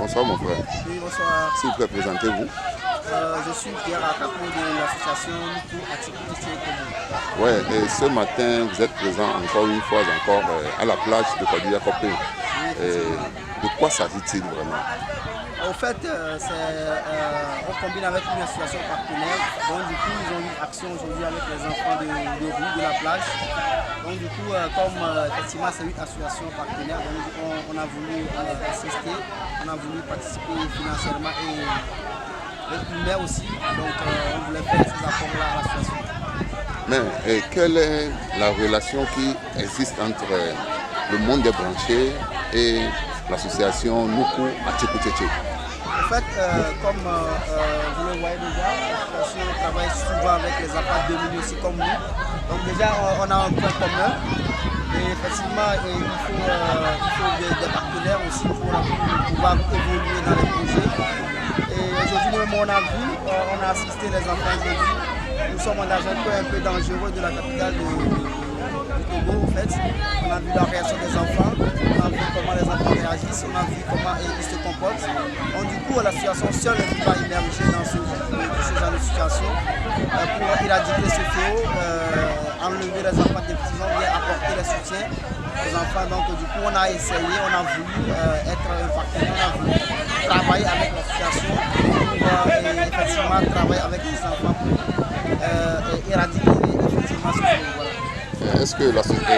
Bonsoir mon frère. Oui, bonsoir. S'il vous plaît, présentez-vous. Je suis Pierre Akapo de l'association Nuku Atikuti Kobo. Ouais, et ce matin, vous êtes présent encore une fois encore à la plage de Kodouya Kopé. De quoi s'agit-il vraiment? Au fait, on combine avec une association partenaire. Donc du coup, ils ont une action aujourd'hui avec les enfants de rue de la plage. Donc du coup, comme effectivement c'est une association partenaire, donc, on a voulu assister, on a voulu participer financièrement et humain aussi. Donc on voulait faire ces apports-là à l'association. Mais quelle est la relation qui existe entre le monde des branchés et l'association Nuku Atikuti? En fait, comme vous le voyez déjà, l'association travaille souvent avec les enfants de milieu aussi comme nous. Donc déjà, on a un point commun. Et effectivement, il faut des partenaires aussi pour pouvoir évoluer dans les projets. Et aujourd'hui, même on a vu, on a assisté les enfants aujourd'hui. Nous sommes dans un peu dangereux de la capitale du Togo, en fait. On a vu la réaction des enfants, on a vu comment les enfants réagissent, on a vu comment ils se comportent. Donc du coup, la situation seule ne peut pas émerger dans ce genre de situation. Pour éradiquer ce fléau, enlever les enfants des prisons, bien apporter le soutien aux enfants. Donc du coup, on a essayé, on a voulu être un partenaire, on a voulu travailler avec l'association pour effectivement travailler avec les enfants pour éradiquer effectivement ce fléau. Voilà. Est-ce que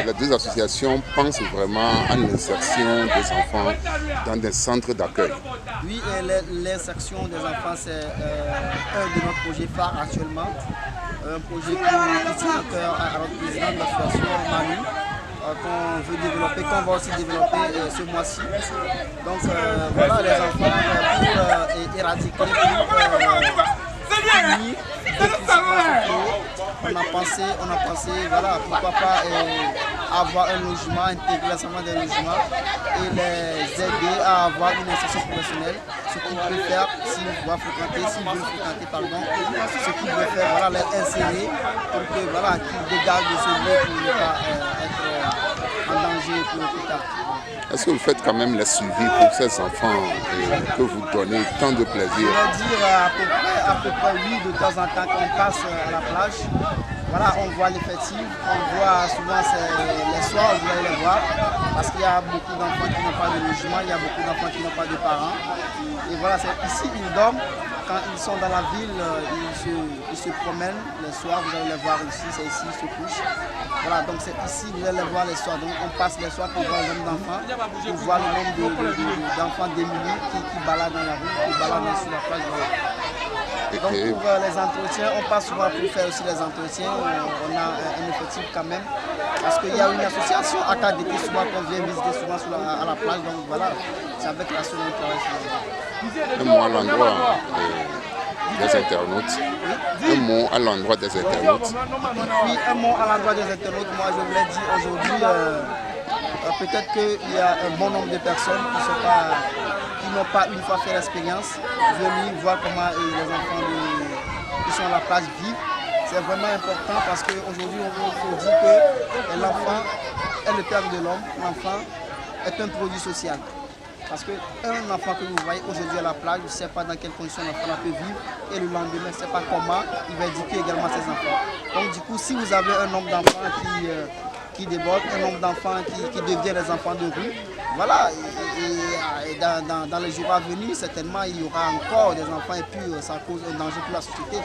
les deux associations pensent vraiment à l'insertion des enfants dans des centres d'accueil? Oui, l'insertion des enfants, c'est un de nos projets phares actuellement. Un projet qui tient à cœur à notre président de l'association, Manu, qu'on veut développer, qu'on va aussi développer ce mois-ci. Donc voilà, les enfants, pour éradiquer, pour punir on a pensé, voilà, pourquoi pas avoir un logement, intégrer l'ensemble des logements et les aider à avoir une insertion professionnelle. Ce qu'ils peuvent faire s'ils doivent fréquenter, s'ils veulent fréquenter, pardon, ce qu'ils veulent faire, voilà, les insérer pour que, voilà, qu'ils dégagent de ce lieu pour ne pas être en danger pour plus tard. Est-ce que vous faites quand même les suivis pour ces enfants que vous donnez tant de plaisir? Je vais dire à peu près oui, de temps en temps quand on passe à la plage. Voilà, on voit l'effectif, on voit souvent les soirs, vous allez les voir, parce qu'il y a beaucoup d'enfants qui n'ont pas de logement, il y a beaucoup d'enfants qui n'ont pas de parents. Et voilà, ici ils dorment, quand ils sont dans la ville, ils se promènent les soirs, vous allez les voir ici, c'est ici, ils se couchent. Voilà, donc c'est ici, vous allez les voir les soirs. Donc on passe les soirs pour voir le nombre d'enfants, pour voir le nombre d'enfants démunis qui baladent dans la rue, qui baladent sur la plage. Donc pour les entretiens, on passe souvent pour faire aussi les entretiens, on a un effectif quand même, parce qu'il y a une association AKDT souvent qu'on vient visiter souvent à la plage, donc voilà, c'est avec la seule travail sur un mot à l'endroit des internautes. Oui? Un mot à l'endroit des internautes. Oui, un mot à l'endroit des internautes, moi je voulais dire aujourd'hui, peut-être qu'il y a un bon nombre de personnes qui n'ont pas une fois fait l'expérience, venir voir comment les enfants qui sont à la plage vivent. C'est vraiment important parce qu'aujourd'hui, on dit que l'enfant est le père de l'homme. L'enfant est un produit social. Parce qu'un enfant que vous voyez aujourd'hui à la plage, ne sait pas dans quelles conditions l'enfant peut vivre et le lendemain, ne sait pas comment il va éduquer également ses enfants. Donc du coup, si vous avez un nombre d'enfants qui déborde, un nombre d'enfants qui devient les enfants de rue, voilà, et dans les jours à venir, certainement, il y aura encore des enfants et puis ça cause un danger pour la société.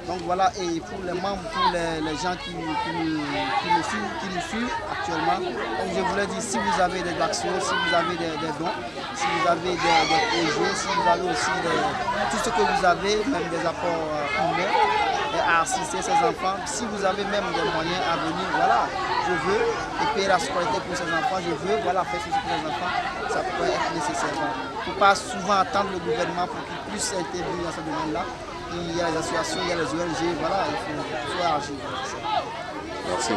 Donc voilà, et pour les membres, pour les gens qui nous suivent actuellement, donc je voulais dire, si vous avez des actions, si vous avez des dons, si vous avez des projets, si vous avez aussi tout ce que vous avez, même des apports humains, à assister ces enfants, si vous avez même des moyens à venir, voilà, je veux, et payer la scolarité pour ces enfants, je veux, voilà, faire ceci pour les enfants, ça pourrait être nécessaire. Il ne faut pas souvent attendre le gouvernement pour qu'il puisse intervenir dans ce domaine-là. Il y a les associations, il y a les ONG, voilà, il faut agir. Merci.